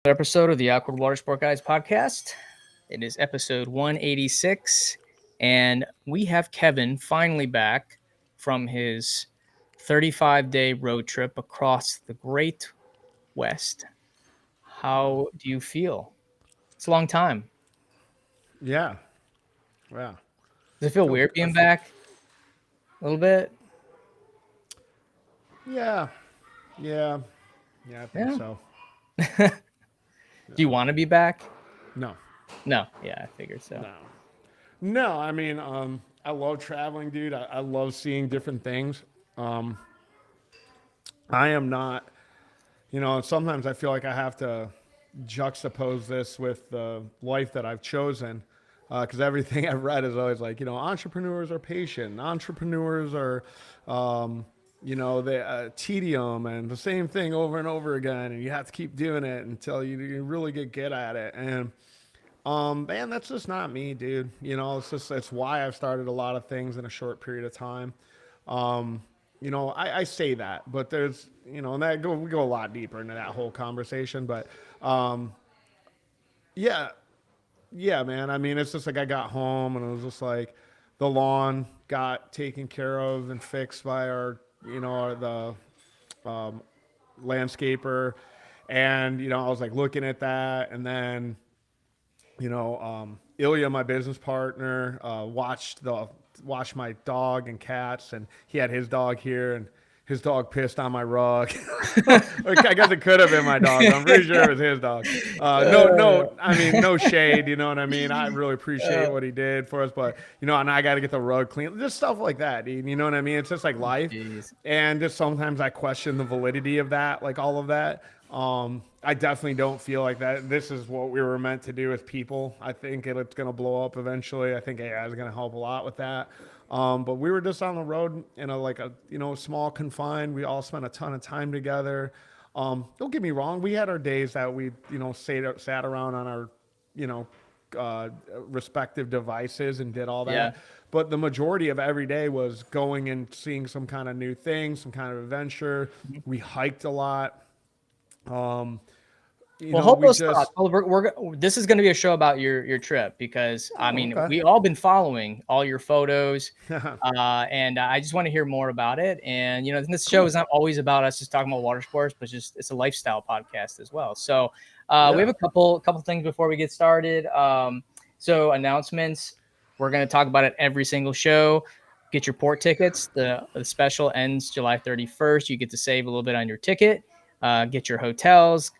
episode of the Awkward Watersport Guys podcast. It is episode 186, and we have Kevin finally back from his 35-day road trip across the Great West. How do you feel? It's a long time. Yeah. Yeah. Does it feel weird being back a little bit? Yeah. Yeah. Yeah, I think Yeah. so. Do you want to be back? No. No. Yeah, I figured so. No. No, I mean, I love traveling, dude. I love seeing different things. Um, I am not, sometimes I feel like I have to juxtapose this with the life that I've chosen. Because everything I've read is always like, entrepreneurs are patient, entrepreneurs are, the tedium and the same thing over and over again, and you have to keep doing it until you really get good at it. And man, that's just not me, dude. It's why I've started a lot of things in a short period of time. I say that, but there's, and we go a lot deeper into that whole conversation. But yeah, yeah, man. I mean, it's just like I got home and it was just like the lawn got taken care of and fixed by the landscaper, and I was like looking at that, and then Ilya, my business partner, watched my dog and cats, and he had his dog here, and his dog pissed on my rug. I guess it could have been my dog. I'm pretty sure it was his dog. No, I mean, no shade, you know what I mean? I really appreciate what he did for us, but, and I got to get the rug clean. Just stuff like that, dude, you know what I mean? It's just like life. Jeez. And just sometimes I question the validity of that, like all of that. I definitely don't feel like that. This is what we were meant to do as people. I think it's going to blow up eventually. I think AI is going to help a lot with that. But we were just on the road in a small confined. We all spent a ton of time together. Don't get me wrong. We had our days that we, sat around on our, respective devices and did all that. Yeah. But the majority of every day was going and seeing some kind of new thing, some kind of adventure. We hiked a lot. Hold those thoughts. This is going to be a show about your trip because we all been following all your photos, and I just want to hear more about it. And this show is not always about us just talking about water sports, but it's a lifestyle podcast as well. So we have a couple things before we get started. So announcements. We're going to talk about it every single show. Get your port tickets. The special ends July 31st. You get to save a little bit on your ticket. Get your hotels,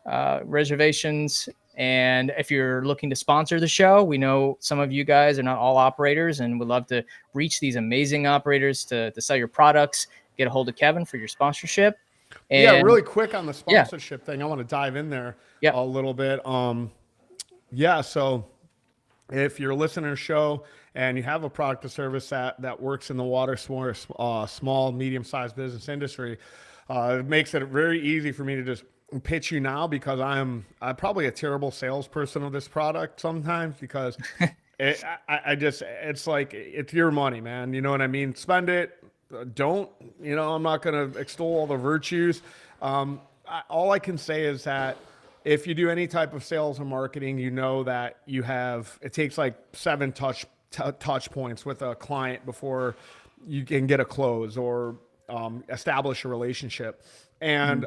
reservations. And if you're looking to sponsor the show, we know some of you guys are not all operators and would love to reach these amazing operators to sell your products. Get a hold of Kevin for your sponsorship. And really quick on the sponsorship thing, I want to dive in there a little bit. So if you're listening to a show and you have a product or service that works in the water sports, small, medium-sized business industry, it makes it very easy for me to just pitch you now, because I'm probably a terrible salesperson of this product sometimes, because it's like, it's your money, man. You know what I mean? Spend it. Don't, I'm not going to extol all the virtues. All I can say is that if you do any type of sales or marketing, that it takes like 7 touch points with a client before you can get a close or establish a relationship. And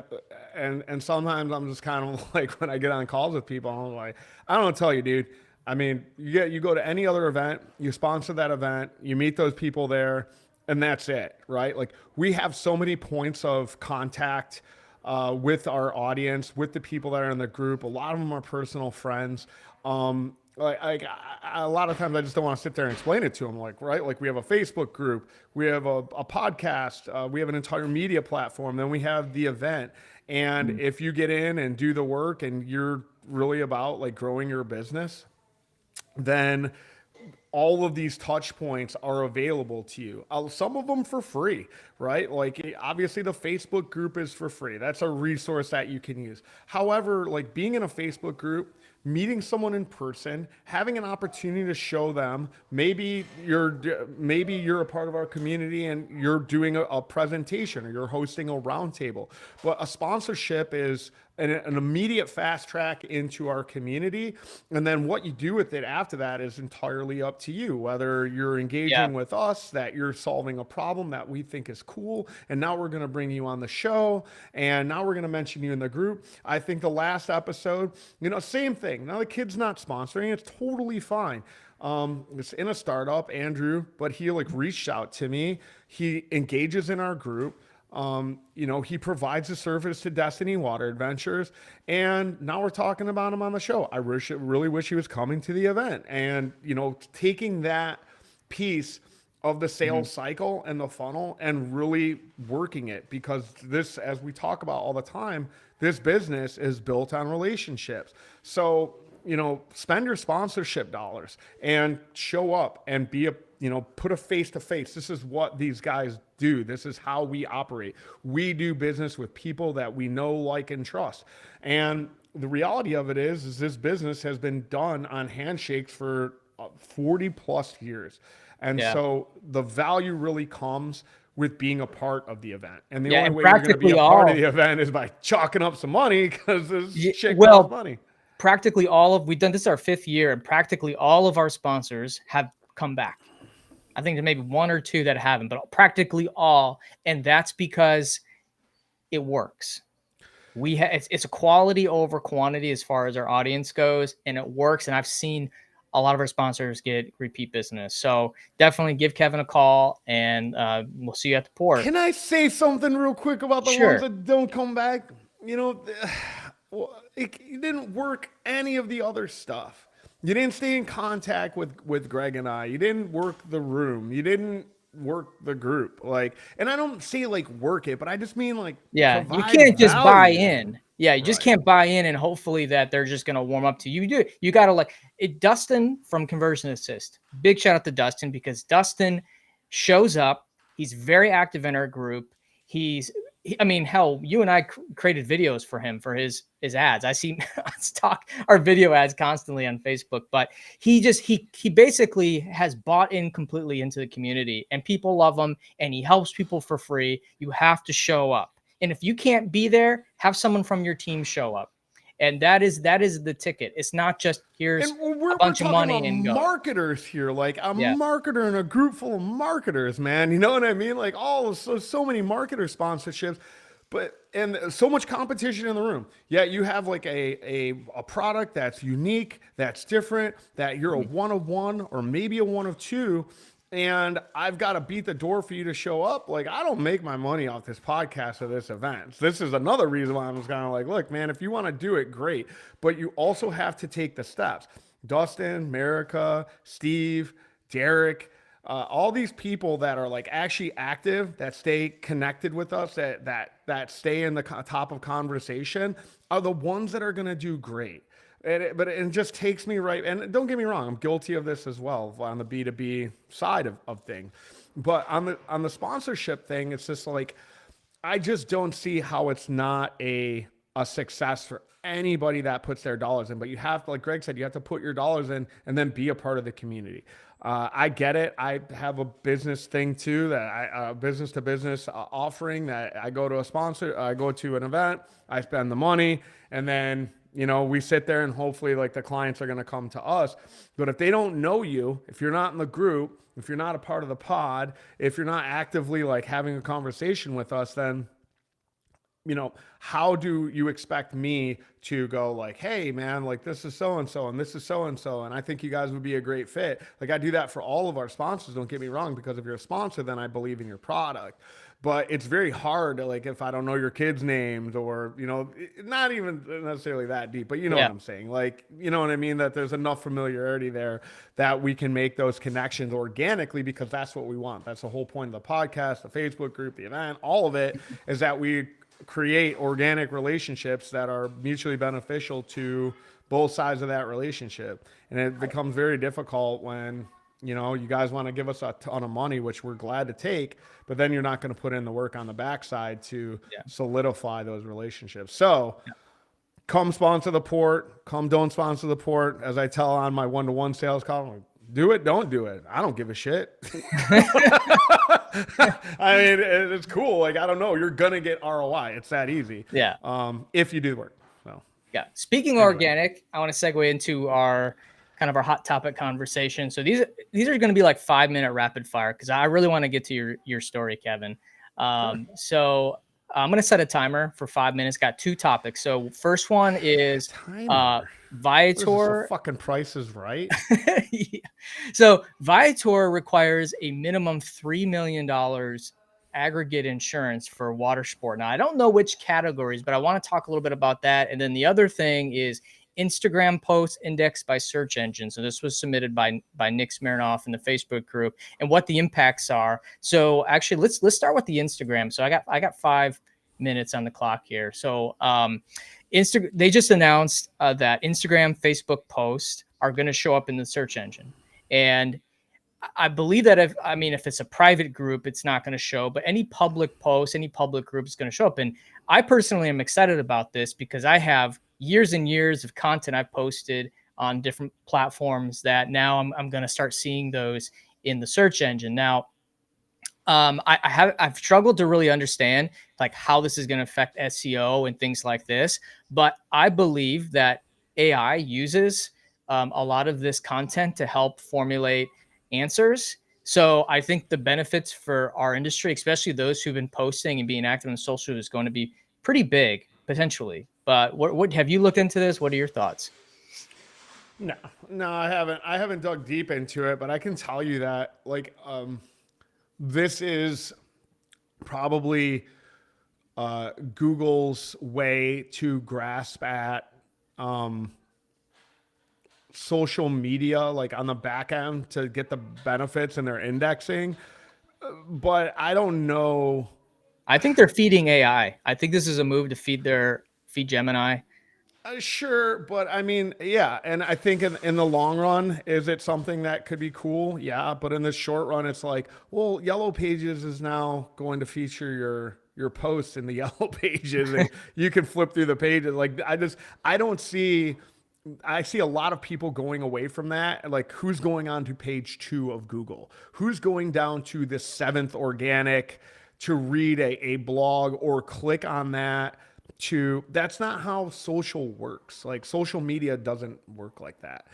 sometimes I'm just kind of like, when I get on calls with people, I'm like, I don't tell you, dude. I mean, you go to any other event, you sponsor that event, you meet those people there, and that's it, right? Like, we have so many points of contact with our audience, with the people that are in the group. A lot of them are personal friends. A lot of times I just don't want to sit there and explain it to them, right? Like, we have a Facebook group, we have a podcast, we have an entire media platform, then we have the event. And if you get in and do the work and you're really about like growing your business, then all of these touch points are available to you. Some of them for free, right? Like, obviously the Facebook group is for free. That's a resource that you can use. However, like, being in a Facebook group meeting someone in person, having an opportunity to show them, maybe you're a part of our community and you're doing a presentation or you're hosting a roundtable. But a sponsorship is an immediate fast track into our community. And then what you do with it after that is entirely up to you, whether you're engaging with us, that you're solving a problem that we think is cool. And now we're going to bring you on the show. And now we're going to mention you in the group. I think the last episode, same thing. Now the kid's not sponsoring. It's totally fine. It's in a startup, Andrew, but he reached out to me. He engages in our group. He provides a service to Destiny Water Adventures, and now we're talking about him on the show. I really wish he was coming to the event, and taking that piece of the sales cycle and the funnel and really working it, because this, as we talk about all the time, this business is built on relationships. So spend your sponsorship dollars and show up and be put a face to face. This is what these guys do. This is how we operate. We do business with people that we know, like, and trust. And the reality of it is this business has been done on handshakes for 40 plus years. And so the value really comes with being a part of the event. And the only way you're going to be a part of the event is by chalking up some money, because this shit costs money. Practically all of, we've done this our 5th year, and practically all of our sponsors have come back. I think there may be 1 or 2 that haven't, but practically all. And that's because it works. It's a quality over quantity as far as our audience goes, and it works. And I've seen a lot of our sponsors get repeat business. So definitely give Kevin a call, and we'll see you at the port. Can I say something real quick about the ones that don't come back? It didn't work any of the other stuff. You didn't stay in contact with Greg and I. You didn't work the room. You didn't work the group. And I don't say work it, but I just mean you can't just buy in. Yeah, you just can't buy in and hopefully that they're just gonna warm up to you. You gotta Dustin from Conversion Assist. Big shout out to Dustin, because Dustin shows up. He's very active in our group. Hell, you and I created videos for him for his ads. I see our video ads constantly on Facebook, but he basically has bought in completely into the community, and people love him, and he helps people for free. You have to show up. And if you can't be there, have someone from your team show up. And that is the ticket. It's not just here's a bunch of money and go. Marketers here, a marketer in a group full of marketers, man. You know what I mean? So many marketer sponsorships, and so much competition in the room. Yeah, you have a product that's unique, that's different, that you're a 1 of 1 or maybe a 1 of 2. And I've got to beat the door for you to show up. I don't make my money off this podcast or this event. This is another reason why I'm just kind of look, man, if you want to do it, great. But you also have to take the steps. Dustin, Merica, Steve, Derek, all these people that are actually active, that stay connected with us, that stay in the top of conversation, are the ones that are going to do great. But it just takes me right. And don't get me wrong, I'm guilty of this as well on the B2B side of things. But on the sponsorship thing, it's just I just don't see how it's not a success for anybody that puts their dollars in. But you have to, like Greg said, you have to put your dollars in and then be a part of the community. I get it. I have a business thing too, that business to business offering, that I go to a sponsor, I go to an event, I spend the money, and then we sit there and hopefully the clients are going to come to us. But if they don't know you, if you're not in the group, if you're not a part of the pod, if you're not actively having a conversation with us, then, how do you expect me to go hey man, this is so-and-so and this is so-and-so, and I think you guys would be a great fit. I do that for all of our sponsors. Don't get me wrong, because if you're a sponsor, then I believe in your product. But it's very hard to, if I don't know your kids' names, or, not even necessarily that deep, but what I'm saying? You know what I mean? That there's enough familiarity there that we can make those connections organically, because that's what we want. That's the whole point of the podcast, the Facebook group, the event, all of it is that we create organic relationships that are mutually beneficial to both sides of that relationship. And it becomes very difficult when you guys want to give us a ton of money, which we're glad to take, but then you're not going to put in the work on the backside to solidify those relationships. So come sponsor the port, come don't sponsor the port. As I tell on my one-to-one sales call, I'm like, do it, don't do it. I don't give a shit. I mean, it's cool. Like, I don't know. You're going to get ROI. It's that easy. Yeah. If you do the work. So, yeah. Speaking of organic, I want to segue into our kind of our hot topic conversation. So these are going to be like 5-minute rapid fire because I really want to get to your story, Kevin. So I'm going to set a timer for 5 minutes. Got 2 topics. So first one is Viator. Fucking Price is Right. Yeah. So Viator requires a minimum $3 million aggregate insurance for water sport. Now, I don't know which categories, but I want to talk a little bit about that. And then the other thing is Instagram posts indexed by search engines. So this was submitted by Nick Smirnoff in the Facebook group and what the impacts are. So actually, let's start with the Instagram. So I got 5 minutes on the clock here. So they just announced that Instagram, Facebook posts are going to show up in the search engine. And I believe that if it's a private group, it's not going to show, but any public post, any public group is going to show up. And I personally am excited about this because I have years and years of content I've posted on different platforms that now I'm going to start seeing those in the search engine. Now, I've struggled to really understand like how this is going to affect SEO and things like this, but I believe that AI uses a lot of this content to help formulate answers. So I think the benefits for our industry, especially those who've been posting and being active on social, is going to be pretty big potentially. But what have you looked into this? What are your thoughts? No, I haven't. I haven't dug deep into it, but I can tell you that like this is probably Google's way to grasp at social media, like on the back end to get the benefits and their indexing. But I don't know. I think they're feeding AI. I think this is a move to feed Gemini. Sure, but I mean, yeah, and I think in the long run, is it something that could be cool? Yeah, but in the short run, it's like, well, Yellow Pages is now going to feature your posts in the Yellow Pages, and you can flip through the pages. Like, I see a lot of people going away from that. Like, who's going on to page 2 of Google? Who's going down to the 7th organic to read a blog or click on that? That's not how social works. Like, social media doesn't work like that.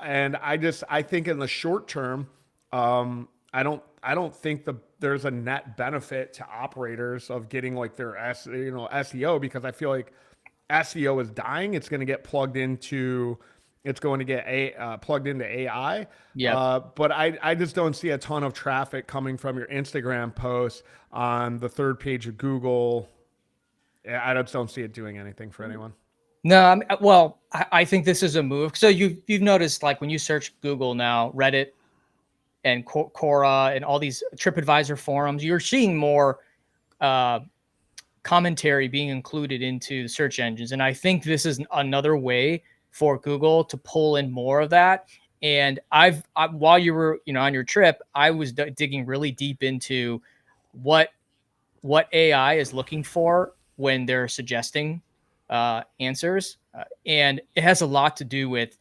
And I think in the short term, I don't think there's a net benefit to operators of getting like their SEO, because I feel like SEO is dying. It's going to get plugged into AI. Yeah. But I just don't see a ton of traffic coming from your Instagram posts on the 3rd page of Google. I just don't see it doing anything for anyone. No, I think this is a move. So you've noticed, like, when you search Google now, Reddit and Quora and all these TripAdvisor forums, you're seeing more commentary being included into the search engines. And I think this is another way for Google to pull in more of that. And while you were, on your trip, I was digging really deep into what AI is looking for when they're suggesting answers. And it has a lot to do with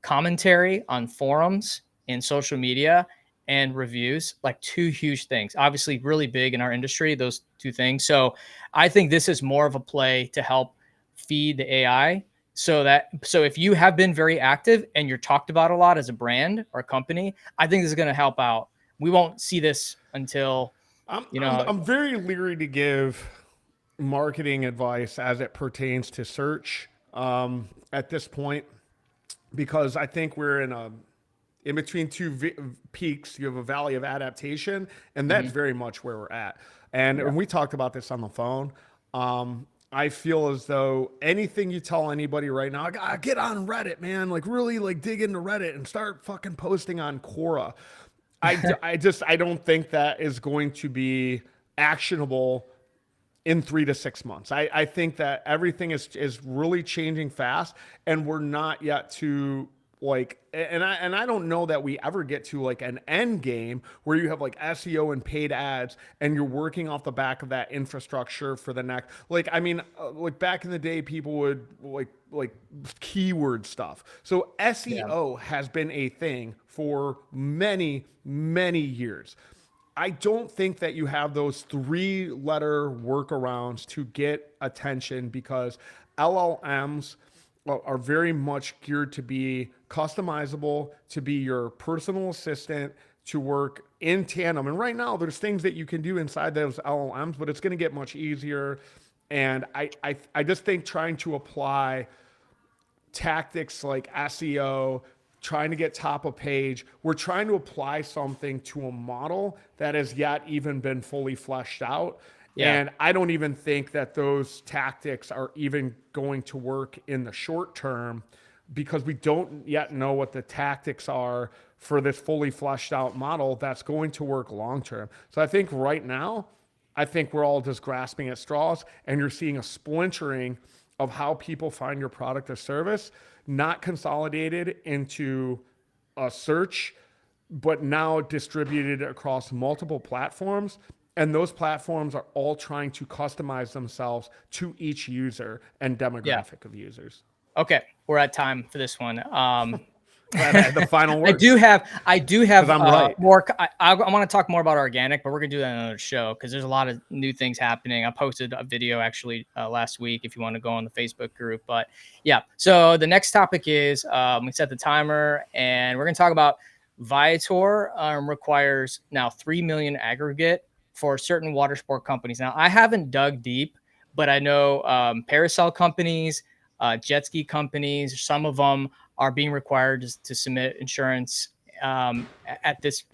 commentary on forums and social media and reviews, like 2 huge things, obviously really big in our industry, those 2 things. So I think this is more of a play to help feed the AI so if you have been very active and you're talked about a lot as a brand or company, I think this is going to help out. We won't see this until, I'm very leery to give marketing advice as it pertains to search at this point, because I think we're in between 2 peaks. You have a valley of adaptation, and that's very much where we're at. And when we talked about this on the phone, I feel as though anything you tell anybody right now, get on Reddit, man, like really like dig into Reddit and start fucking posting on Quora. I don't think that is going to be actionable in 3 to 6 months. I think that everything is really changing fast, and we're not yet to like, and I don't know that we ever get to like an end game where you have like SEO and paid ads and you're working off the back of that infrastructure for the next, like, I mean, like back in the day, people would like keyword stuff. So Yeah. SEO has been a thing for many, many years. I don't think that you have those 3-letter workarounds to get attention because LLMs are very much geared to be customizable, to be your personal assistant, to work in tandem. And right now, there's things that you can do inside those LLMs, but it's going to get much easier. And I just think trying to apply tactics like SEO, trying to get top of page, we're trying to apply something to a model that has yet even been fully fleshed out. Yeah. And I don't even think that those tactics are even going to work in the short term because we don't yet know what the tactics are for this fully fleshed out model that's going to work long term. So I think right now, I think we're all just grasping at straws and you're seeing a splintering of how people find your product or service, not consolidated into a search, but now distributed across multiple platforms. And those platforms are all trying to customize themselves to each user and demographic of users. Okay, we're at time for this one. The final word. I do have I'm right. more. I want to talk more about organic, but we're gonna do that in another show because there's a lot of new things happening. I posted a video actually last week if you want to go on the Facebook group. But yeah, so the next topic is we set the timer and we're gonna talk about Viator requires now 3 million aggregate for certain water sport companies. Now I haven't dug deep, but I know parasail companies, jet ski companies, some of them are being required to submit insurance at this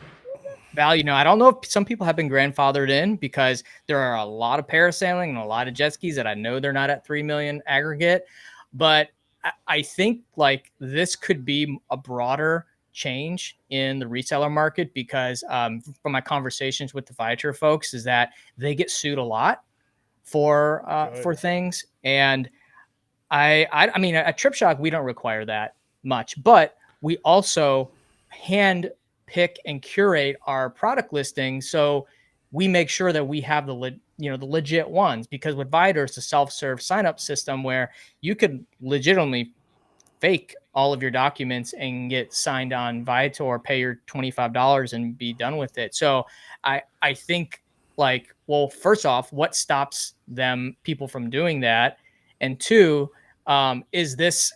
value. Now, I don't know if some people have been grandfathered in because there are a lot of parasailing and a lot of jet skis that I know they're not at 3 million aggregate. But I think like this could be a broader change in the reseller market because from my conversations with the Viator folks is that they get sued a lot for things. And I mean, at Trip Shock, we don't require that much, but we also hand pick and curate our product listing. So we make sure that we have the legit ones, because with Viator, it's a self-serve sign-up system where you could legitimately fake all of your documents and get signed on Viator, pay your $25 and be done with it. So I think like, well, first off, what stops people from doing that? And two, is this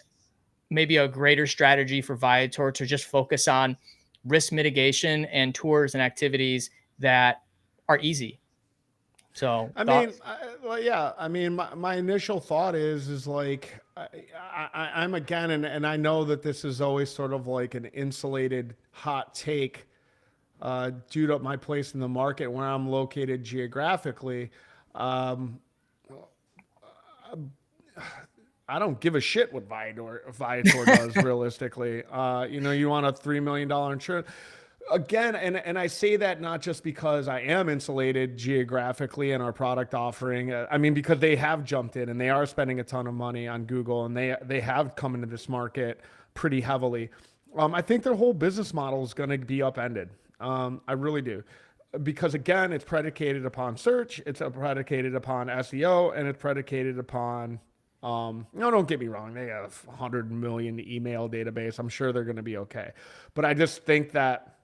maybe a greater strategy for Viator to just focus on risk mitigation and tours and activities that are easy? So I mean, yeah. I mean, my initial thought is like I'm again, and I know that this is always sort of like an insulated hot take due to my place in the market where I'm located geographically. I don't give a shit what Viator does realistically. You want a $3 million insurance. Again, and I say that not just because I am insulated geographically in our product offering. I mean, because they have jumped in and they are spending a ton of money on Google and they have come into this market pretty heavily. I think their whole business model is going to be upended. I really do. Because again, it's predicated upon search, it's predicated upon SEO, and it's predicated upon no, don't get me wrong. They have 100 million email database. I'm sure they're going to be okay. But I just think that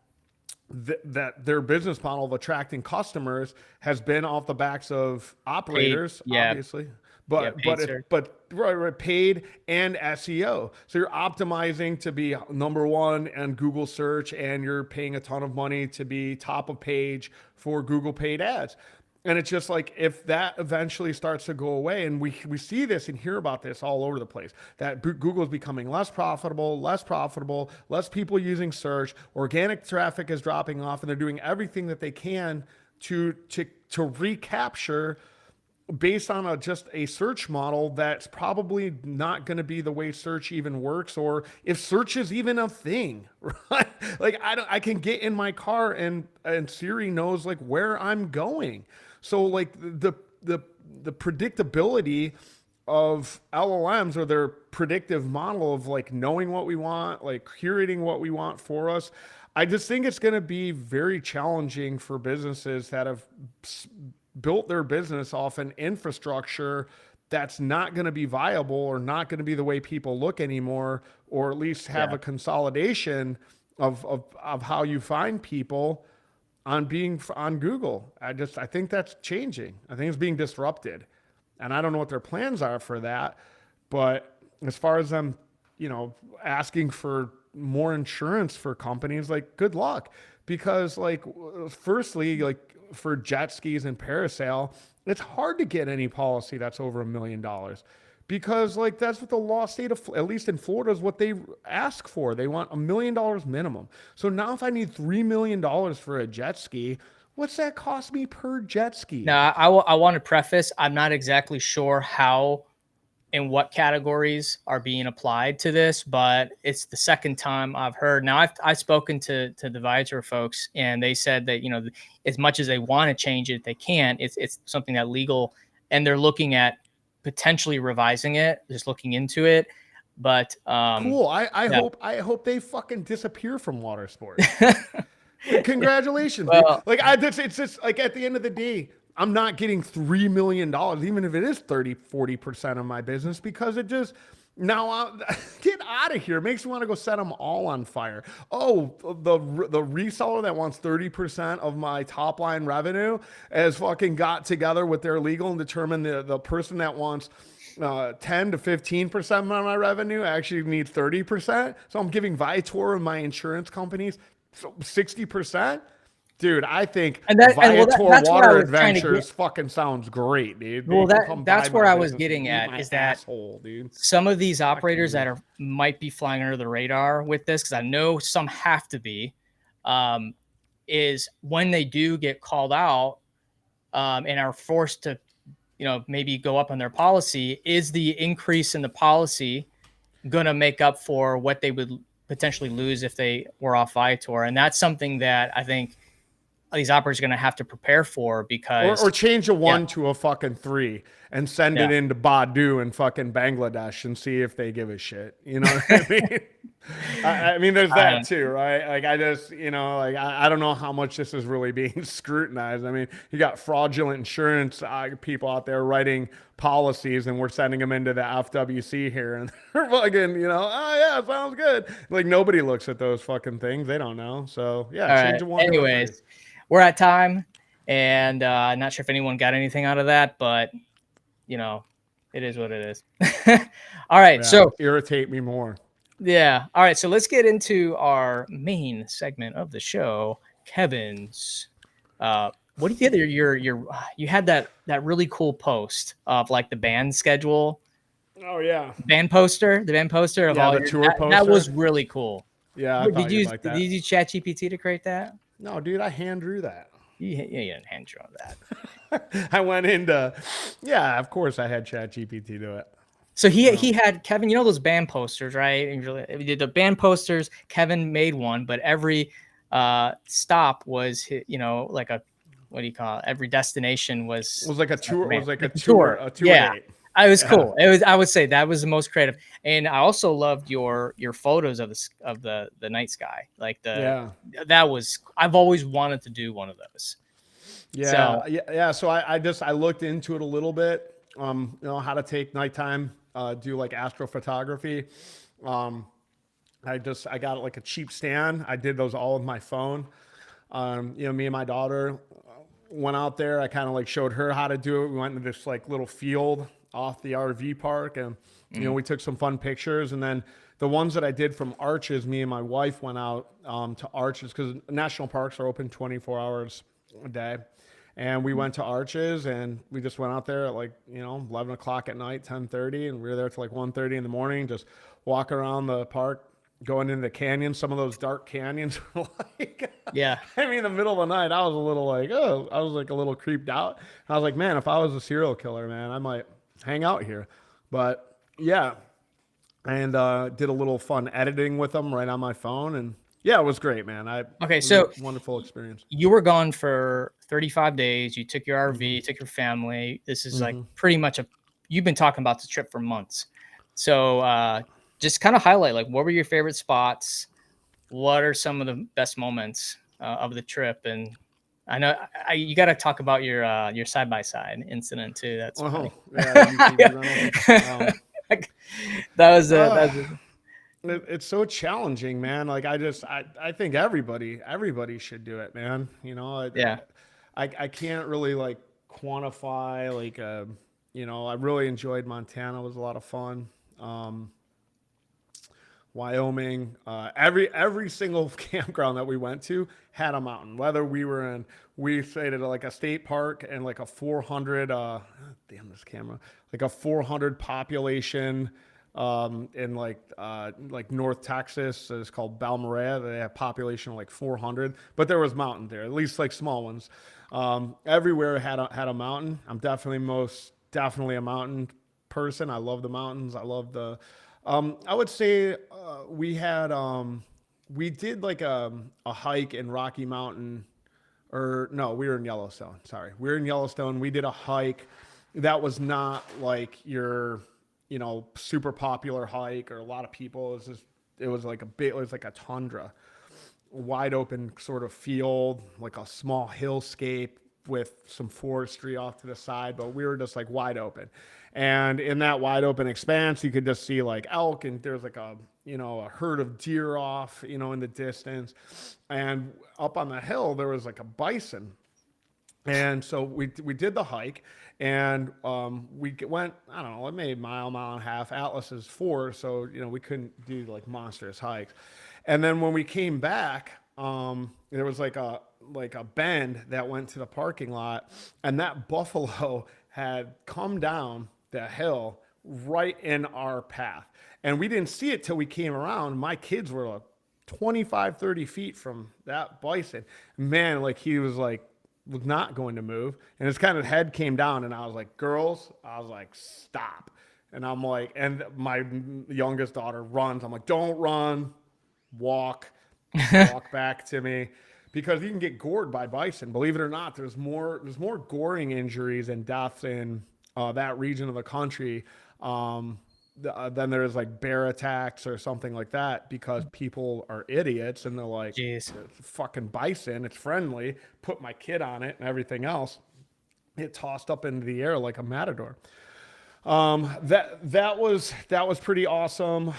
that their business model of attracting customers has been off the backs of operators, obviously, but paid and SEO. So you're optimizing to be number one on Google search, and you're paying a ton of money to be top of page for Google paid ads. And it's just like, if that eventually starts to go away, and we see this and hear about this all over the place, that Google is becoming less profitable, less people using search, organic traffic is dropping off, and they're doing everything that they can to recapture based on just a search model that's probably not going to be the way search even works, or if search is even a thing, right? Like I can get in my car and Siri knows like where I'm going. So like the predictability of LLMs or their predictive model of like knowing what we want, like curating what we want for us. I just think it's going to be very challenging for businesses that have built their business off an infrastructure that's not going to be viable or not going to be the way people look anymore, or at least have a consolidation of how you find people on being on Google. I think that's changing. I think it's being disrupted. And I don't know what their plans are for that. But as far as them, asking for more insurance for companies, like, good luck. Because, like, firstly, like for jet skis and parasail, it's hard to get any policy that's over $1 million. Because, like, that's what the law state of, at least in Florida, is what they ask for. They want $1 million minimum. So now if I need $3 million for a jet ski, what's that cost me per jet ski? Now, I want to preface, I'm not exactly sure how and what categories are being applied to this, but it's the second time I've heard. Now, I've spoken to the Viator folks, and they said that, as much as they want to change it, they can't. It's something that legal, and they're looking at potentially revising it, just looking into it. But cool. I hope they fucking disappear from water sports. Congratulations. Well, like, it's just like, at the end of the day, I'm not getting $3 million, even if it is 30-40% of my business, because it just, now get out of here. It makes me want to go set them all on fire. Oh, the reseller that wants 30% of my top line revenue has fucking got together with their legal and determined the person that wants 10 to 15% of my revenue actually needs 30%. So I'm giving Viator and my insurance companies 60%. Dude, I think Viator Water Adventures fucking sounds great, dude. Well, that's where I was getting at, is that asshole, dude. Some of these operators that might be flying under the radar with this, because I know some have to be, is when they do get called out and are forced to, maybe go up on their policy, is the increase in the policy going to make up for what they would potentially lose if they were off Viator? And that's something that I think these operators are going to have to prepare for, because or change a 1 to a fucking 3 and send it into Badu in fucking Bangladesh and see if they give a shit. You know what I mean? I mean, there's that too, right? Like, I just, I don't know how much this is really being scrutinized. I mean, you got fraudulent insurance people out there writing policies, and we're sending them into the FWC here, and they're fucking, oh yeah, sounds good. Like, nobody looks at those fucking things. They don't know. So yeah, change a 1 to a 3. We're at time, and I'm not sure if anyone got anything out of that, but it is what it is. All right. Yeah, so irritate me more. Yeah. All right. So let's get into our main segment of the show, Kevin's. What do you get? You had that really cool post of like the band schedule. Oh yeah. The band poster of all the tour poster. That was really cool. Yeah. Did you use ChatGPT to create that? No, dude, I hand drew that. You didn't hand draw that. I went into, of course I had ChatGPT do it. So he had, Kevin, those band posters, right? And we did the band posters. Kevin made one, but every stop was, like a, what do you call it? Every destination was like a tour. It was like a tour. A tour date. It was cool. It was. I would say that was the most creative, and I also loved your photos of the night sky. Like that was. I've always wanted to do one of those. Yeah. So I looked into it a little bit. How to take nighttime, do like astrophotography. I got like a cheap stand. I did those all with my phone. Me and my daughter went out there. I kind of like showed her how to do it. We went into this like little field off the RV park, and we took some fun pictures. And then the ones that I did from Arches, me and my wife went out to Arches, because national parks are open 24 hours a day. And we went to Arches, and we just went out there at like 11 o'clock at night, 10:30, and we were there till like 1:30 in the morning, just walk around the park, going into the canyons. Some of those dark canyons were like, I mean, in the middle of the night, I was a little like, I was like a little creeped out. I was like, man, if I was a serial killer, man, I might hang out here. But yeah, and did a little fun editing with them right on my phone, and yeah, it was great, man. So wonderful experience. You were gone for 35 days. You took your RV, took your family. This is like pretty much you've been talking about the trip for months. So just kind of highlight, like, what were your favorite spots? What are some of the best moments of the trip? And I know you got to talk about your side by side incident too. That's funny. Yeah, the UTV rental. That was It's so challenging, man. Like I think everybody should do it, man. You know, yeah. I can't really like quantify like you know, I really enjoyed Montana. It was a lot of fun. Wyoming, every single campground that we went to had a mountain. Whether we stayed at like a state park and like a 400, damn this camera, like a 400 population, in like North Texas. It's called Balmorhea. They have population of like 400, but there was mountain there, at least like small ones. Everywhere had a mountain. I'm definitely a mountain person. I love the mountains. I love the. I would say we did like a hike in Rocky Mountain, or no, we were in Yellowstone. Sorry, we were in Yellowstone. We did a hike that was not like your, you know, super popular hike or a lot of people. It was like a tundra, wide open sort of field, like a small hillscape with some forestry off to the side, but we were just like wide open. And in that wide open expanse, you could just see like elk, and there's like a, you know, a herd of deer off, you know, in the distance. And up on the hill, there was like a bison. And so we did the hike, and we went, I don't know, maybe a mile and a half. Atlas is 4, so, you know, we couldn't do like monstrous hikes. And then when we came back, there was like a bend that went to the parking lot, and that buffalo had come down the hill right in our path. And we didn't see it till we came around. My kids were like 25, 30 feet from that bison. Man, like he was not going to move. And his kind of head came down, and I was like, girls, I was like, stop. And I'm like, and my youngest daughter runs. I'm like, don't run, walk back to me. Because you can get gored by bison. Believe it or not, there's more goring injuries and deaths in that region of the country than there is like bear attacks or something like that, because people are idiots and they're like, jeez, it's fucking bison, it's friendly, put my kid on it and everything else. It tossed up into the air like a matador. That was pretty awesome.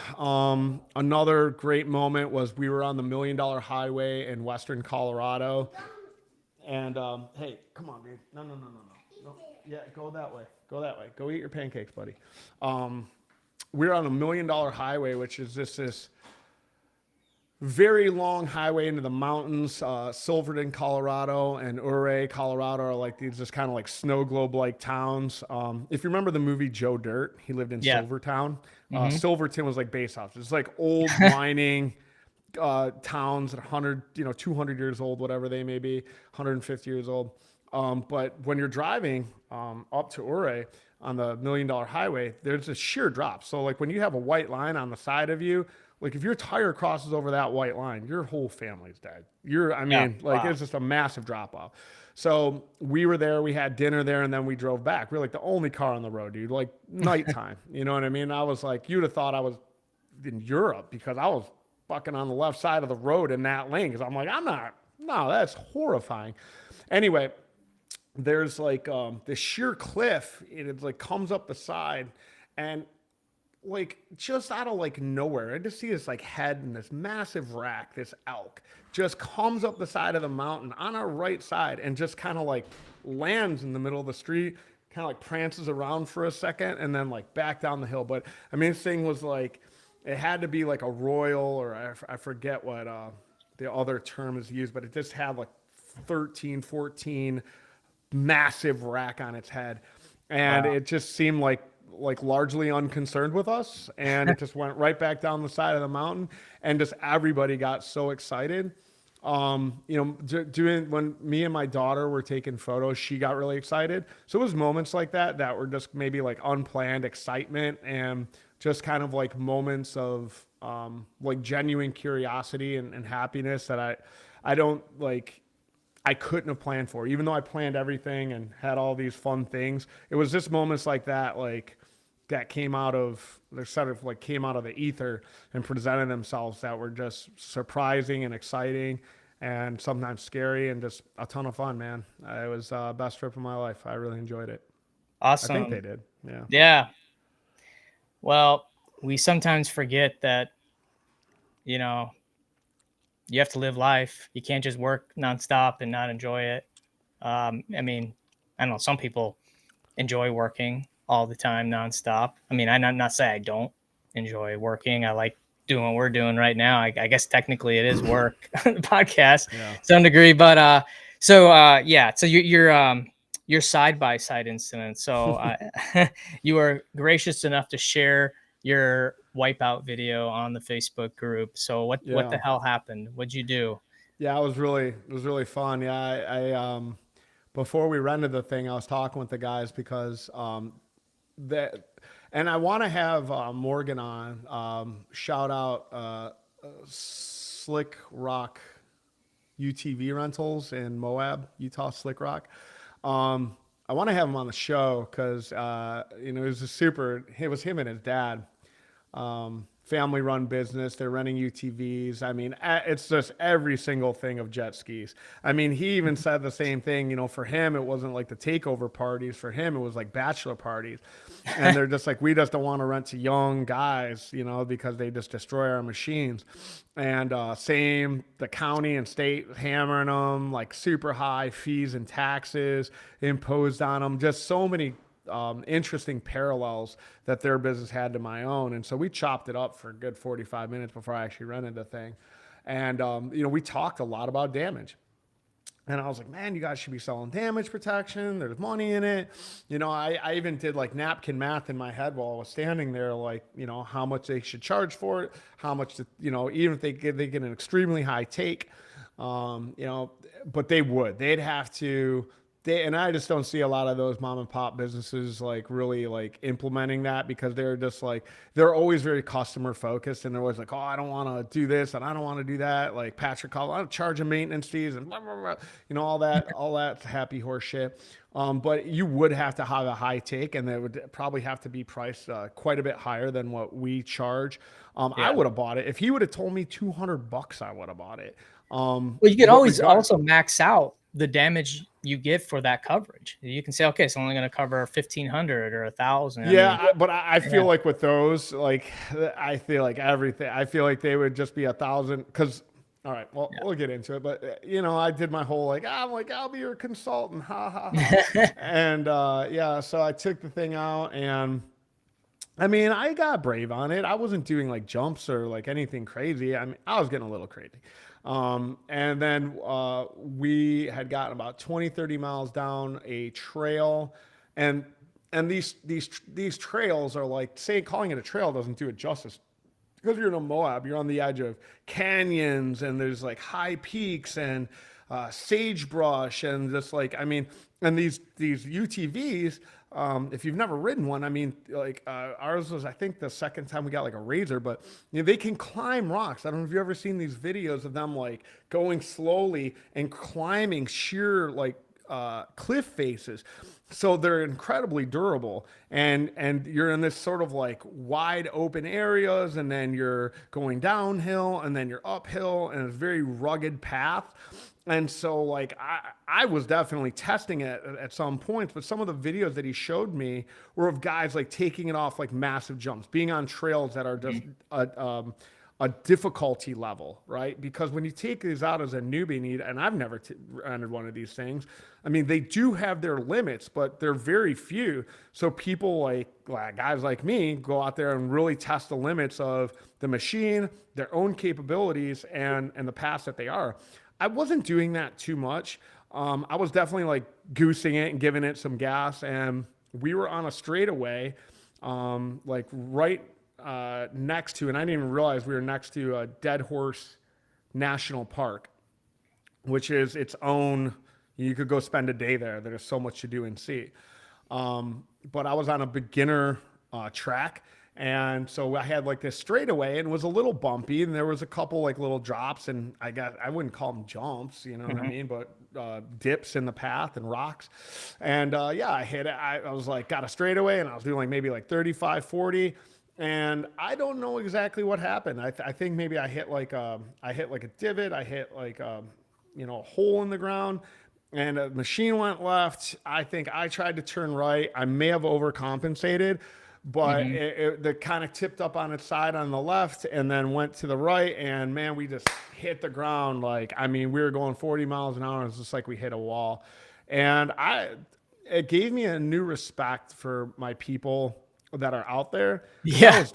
Another great moment was we were on the $1 Million Highway in Western Colorado, and hey, come on, dude, no, yeah, go that way, go eat your pancakes, buddy. We were on a $1 Million Highway, which is this very long highway into the mountains. Silverton, Colorado, and Ouray, Colorado are like these just kind of like snow globe-like towns. If you remember the movie Joe Dirt, he lived in Silvertown. Silverton was like base house. It's like old mining towns that are 100, 200 years old, whatever they may be, 150 years old. But when you're driving up to Ouray on the $1 Million Highway, there's a sheer drop. So like when you have a white line on the side of you, like if your tire crosses over that white line, your whole family's dead. It's just a massive drop off. So we were there, we had dinner there, and then we drove back. We were like the only car on the road, dude, like nighttime. You know what I mean? I was like, you'd have thought I was in Europe, because I was fucking on the left side of the road in that lane. Cause I'm like, no, that's horrifying. Anyway, there's like this sheer cliff. It like comes up the side, and like just out of like nowhere, I just see this like head and this massive rack, this elk just comes up the side of the mountain on our right side and just kind of like lands in the middle of the street, kind of like prances around for a second and then like back down the hill. But I mean, this thing was like, it had to be like a royal, or I forget what the other term is used, but it just had like 13, 14 massive rack on its head. And it just seemed like largely unconcerned with us, and it just went right back down the side of the mountain, and just everybody got so excited. Doing when me and my daughter were taking photos, she got really excited. So it was moments like that were just maybe like unplanned excitement, and just kind of like moments of like genuine curiosity and happiness that I don't like. I couldn't have planned for. Even though I planned everything and had all these fun things, it was just moments like that, like that came out of came out of the ether and presented themselves that were just surprising and exciting and sometimes scary and just a ton of fun, man. It was best trip of my life. I really enjoyed it. Awesome. I think they did. Yeah. Yeah. Well, we sometimes forget that, you know, you have to live life. You can't just work nonstop and not enjoy it. I mean, I don't know. Some people enjoy working all the time, nonstop. I mean, I'm not saying I don't enjoy working. I like doing what we're doing right now. I guess technically it is work, podcast, to some degree. But so your side by side incident. So you were gracious enough to share your wipeout video on the Facebook group. So what the hell happened? What'd you do? Yeah, it was really fun. Yeah, I before we rented the thing, I was talking with the guys because that, and I want to have Morgan on. Shout out Slick Rock UTV rentals in Moab, Utah. Slick Rock. I want to have him on the show because it was him and his dad. Family run business. They're renting UTVs. I mean, it's just every single thing of jet skis. I mean, he even said the same thing, for him, it wasn't like the takeover parties. For him, it was like bachelor parties. And they're just like, we just don't want to rent to young guys, because they just destroy our machines. And the county and state hammering them, like super high fees and taxes imposed on them. Just so many interesting parallels that their business had to my own. And so we chopped it up for a good 45 minutes before I actually rented the thing. And, we talked a lot about damage. And I was like, man, you guys should be selling damage protection. There's money in it. I even did like napkin math in my head while I was standing there, like, how much they should charge for it, how much, even if they get an extremely high take, but they'd have to, and I just don't see a lot of those mom and pop businesses like really like implementing that because they're just like, they're always very customer focused and they're always like, oh, I don't want to do this and I don't want to do that. Like Patrick called, I don't charge them maintenance fees and blah, blah, blah. All that happy horse shit. But you would have to have a high take and they would probably have to be priced quite a bit higher than what we charge. I would have bought it. If he would have told me $200, I would have bought it. Well, you could always also max out the damage you get for that coverage. You can say, okay, it's only going to cover 1,500 or 1,000. Yeah, but I feel like with those, like I feel like everything. I feel like they would just be 1,000. Because, all right, well, we'll get into it. But I did my whole I'll be your consultant, ha ha ha. And so I took the thing out, and I mean, I got brave on it. I wasn't doing like jumps or like anything crazy. I mean, I was getting a little crazy. And then we had gotten about 20, 30 miles down a trail. And these trails are like, calling it a trail doesn't do it justice. Because you're in a Moab, you're on the edge of canyons and there's like high peaks and sagebrush and just like, I mean, and these UTVs, if you've never ridden one, I mean, like ours was, I think the second time we got like a Razor, but they can climb rocks. I don't know if you've ever seen these videos of them like going slowly and climbing sheer like cliff faces. So they're incredibly durable, and you're in this sort of like wide open areas, and then you're going downhill, and then you're uphill, and it's a very rugged path. And so like I was definitely testing it at some points, but some of the videos that he showed me were of guys like taking it off like massive jumps, being on trails that are just a difficulty level, right? Because when you take these out as a newbie, and I've never rented one of these things, I mean, they do have their limits, but they're very few. So people like guys like me go out there and really test the limits of the machine, their own capabilities, and the paths that they are. I wasn't doing that too much. I was definitely like goosing it and giving it some gas, and we were on a straightaway, like right next to, and I didn't even realize we were next to a Dead Horse National Park, which is its own. You could go spend a day there. There's so much to do and see. But I was on a beginner track, And so I had like this straightaway and it was a little bumpy and there was a couple like little drops and I wouldn't call them jumps, you know what I mean? But dips in the path and rocks. And yeah, I hit it. I was like, got a straightaway and I was doing like maybe like 35, 40. And I don't know exactly what happened. I think maybe I hit like a divot. I hit like, you know, a hole in the ground and a machine went left. I think I tried to turn right. I may have overcompensated, but it kind of tipped up on its side on the left and then went to the right. And man, we just hit the ground. Like, I mean, we were going 40 miles an hour. It's just like we hit a wall. And it gave me a new respect for my people that are out there. Yeah.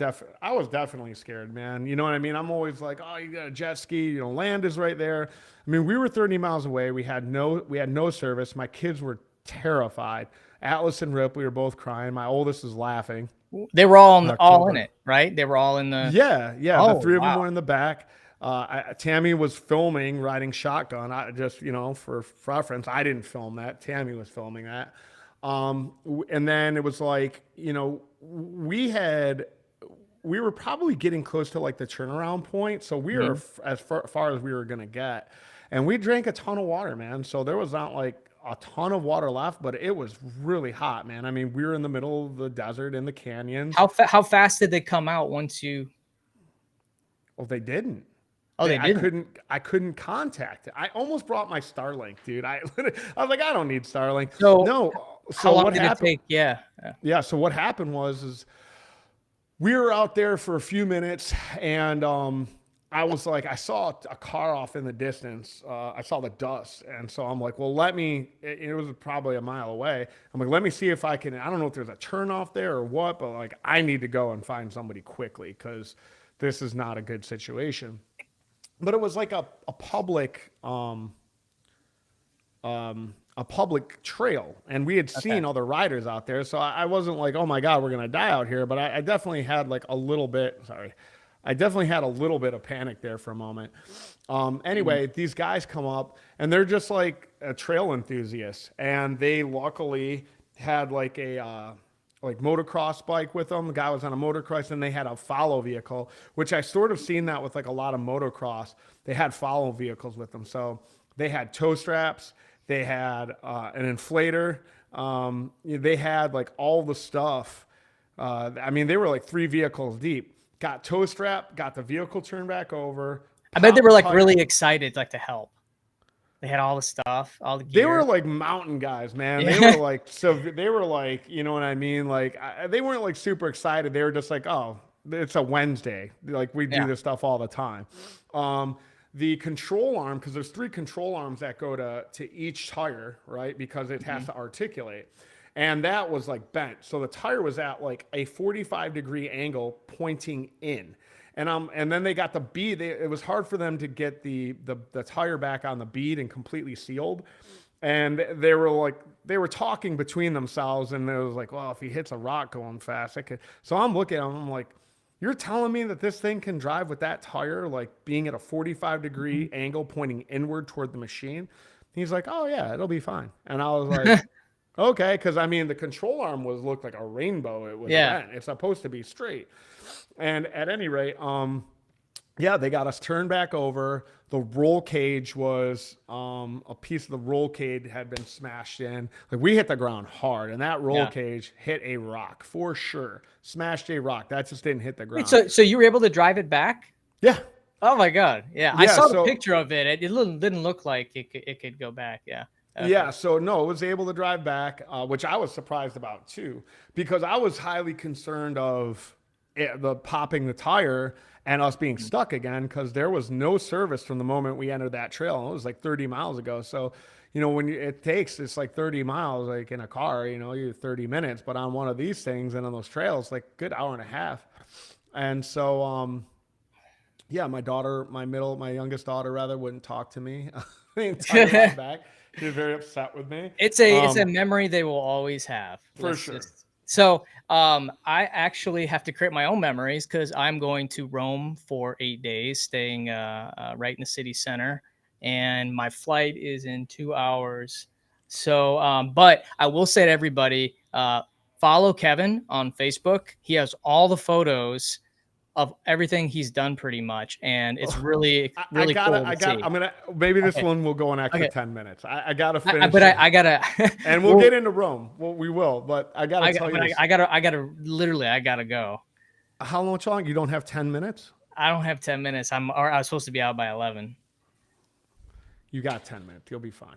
I was definitely scared, man. You know what I mean? I'm always like, oh, you got a jet ski, you know, land is right there. I mean, we were 30 miles away. We had no service. My kids were terrified. Atlas and Rip, we were both crying. My oldest is laughing. They were all in it, right? They were all in the. Yeah. Oh, the three of them were in the back. Tammy was filming, riding shotgun. I just, you know, for reference, I didn't film that. Tammy was filming that. And then it was like, you know, we were probably getting close to like the turnaround point. So we were as far as we were going to get. And we drank a ton of water, man. So there was not like a ton of water left, but it was really hot, man. I mean, we were in the middle of the desert in the canyons. How fast did they come out once you? Well, they didn't. Oh, they didn't. I couldn't contact it. I almost brought my Starlink, dude. I was like, I don't need Starlink. So no. So how long did it take? Yeah. So what happened was we were out there for a few minutes and I was like, I saw a car off in the distance. I saw the dust. And so I'm like, well, it was probably a mile away. I'm like, let me see if I can, I don't know if there's a turn off there or what, but like, I need to go and find somebody quickly because this is not a good situation. But it was like a public trail and we had seen other riders out there. So I wasn't like, oh my God, we're going to die out here. But I definitely had like a little bit, I definitely had a little bit of panic there for a moment. Anyway, these guys come up and they're just like a trail enthusiast. And they luckily had like a motocross bike with them. The guy was on a motocross and they had a follow vehicle, which I sort of seen that with like a lot of motocross. They had follow vehicles with them. So they had tow straps. They had an inflator. They had like all the stuff. I mean, they were like 3 vehicles deep. Got tow strap, got the vehicle turned back over. I bet they were like really excited, like to help. They had all the stuff, all the gear. They were like mountain guys, man. Yeah. They were like, you know what I mean? Like they weren't like super excited. They were just like, oh, it's a Wednesday. Like we do this stuff all the time. The control arm, because there's 3 control arms that go to each tire, right? Because it has to articulate. And that was like bent. So the tire was at like a 45-degree angle pointing in. And then they got the bead. It was hard for them to get the tire back on the bead and completely sealed. And they were talking between themselves. And it was like, well, if he hits a rock going fast, I could. So I'm looking at him. I'm like, you're telling me that this thing can drive with that tire, like being at a 45-degree angle pointing inward toward the machine? He's like, oh yeah, it'll be fine. And I was like, okay, because I mean the control arm looked like a rainbow. It was bent. It's supposed to be straight. And at any rate, they got us turned back over. The roll cage was a piece of the roll cage had been smashed in. Like we hit the ground hard, and that roll cage hit a rock for sure. Smashed a rock. That just didn't hit the ground. Wait, so you were able to drive it back? Yeah. Oh my God. Yeah. I saw the picture of it. It didn't look like it could go back. Yeah. Okay. Yeah, so no, it was able to drive back, which I was surprised about too, because I was highly concerned of the popping the tire and us being stuck again, because there was no service from the moment we entered that trail. It was like 30 miles ago. So, you know, when it's like 30 miles, like in a car, you know, you're 30 minutes, but on one of these things and on those trails, like good hour and a half. And so, my youngest daughter rather wouldn't talk to me the entire ride back. She was very upset with me. It's a memory they will always have. For sure. So I actually have to create my own memories because I'm going to Rome for 8 days, staying right in the city center. And my flight is in 2 hours. So, but I will say to everybody, follow Kevin on Facebook. He has all the photos of everything he's done pretty much, and it's really cool to see. I'm gonna maybe this one will go an extra 10 minutes. I gotta finish, I gotta, and we'll get into Rome. Well, we will, but I gotta tell you, I gotta go. How long? You don't have 10 minutes? I don't have 10 minutes. I was supposed to be out by 11. You got 10 minutes. You'll be fine.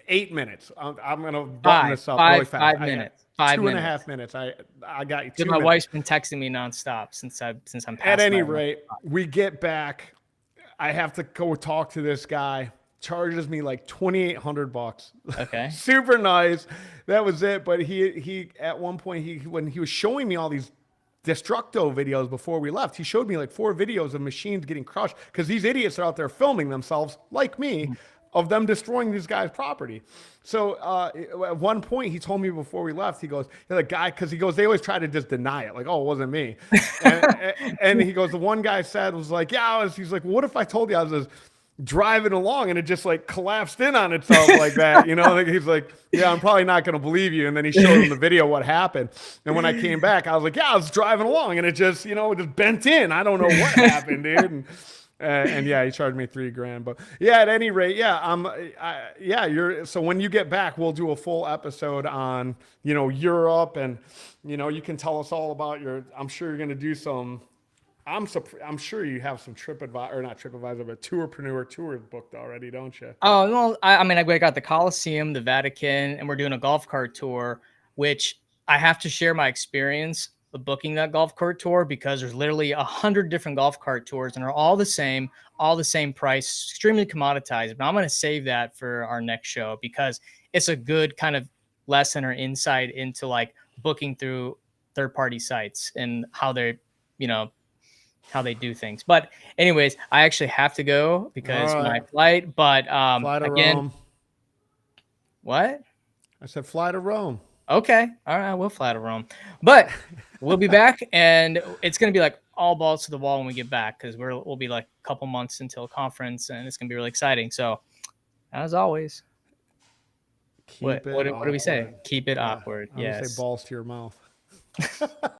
8 minutes. I'm gonna button this up really fast. 5 minutes. 2.5 minutes. I got you. My wife's been texting me nonstop since I'm past. At any rate, we get back. I have to go talk to this guy. Charges me like $2,800. Okay. Super nice. That was it. But he at one point when he was showing me all these Destructo videos before we left, he showed me like 4 videos of machines getting crushed because these idiots are out there filming themselves like me of them destroying this guy's property. So at one point he told me before we left, he goes, the guy, because he goes, they always try to just deny it, like, oh, it wasn't me. and he goes, the one guy said was like, yeah, he's like, what if I told you I was just driving along and it just like collapsed in on itself like that, you know? He's like, yeah, I'm probably not going to believe you. And then he showed him the video what happened. And when I came back, I was like, yeah, I was driving along and it just, just bent in. I don't know what happened, dude. And yeah, he charged me $3,000. But yeah, at any rate, yeah, so when you get back, we'll do a full episode on, Europe, and, you can tell us all about I'm sure you're going to do some. I'm sure you have some TripAdvisor, or not TripAdvisor, but Tourpreneur tours booked already, don't you? Oh, no, I mean, I got the Colosseum, the Vatican, and we're doing a golf cart tour, which I have to share my experience of booking that golf cart tour because there's literally 100 different golf cart tours and they're all the same price, extremely commoditized. But I'm going to save that for our next show because it's a good kind of lesson or insight into like booking through third-party sites and how they're, how they do things. But anyways, I actually have to go because my flight, but fly to Rome. What? I said fly to Rome. Okay. All right. We'll fly to Rome, but we'll be back and it's going to be like all balls to the wall when we get back because we'll be like a couple months until a conference and it's going to be really exciting. So as always, what do we say? Keep it awkward. Yes. Say balls to your mouth.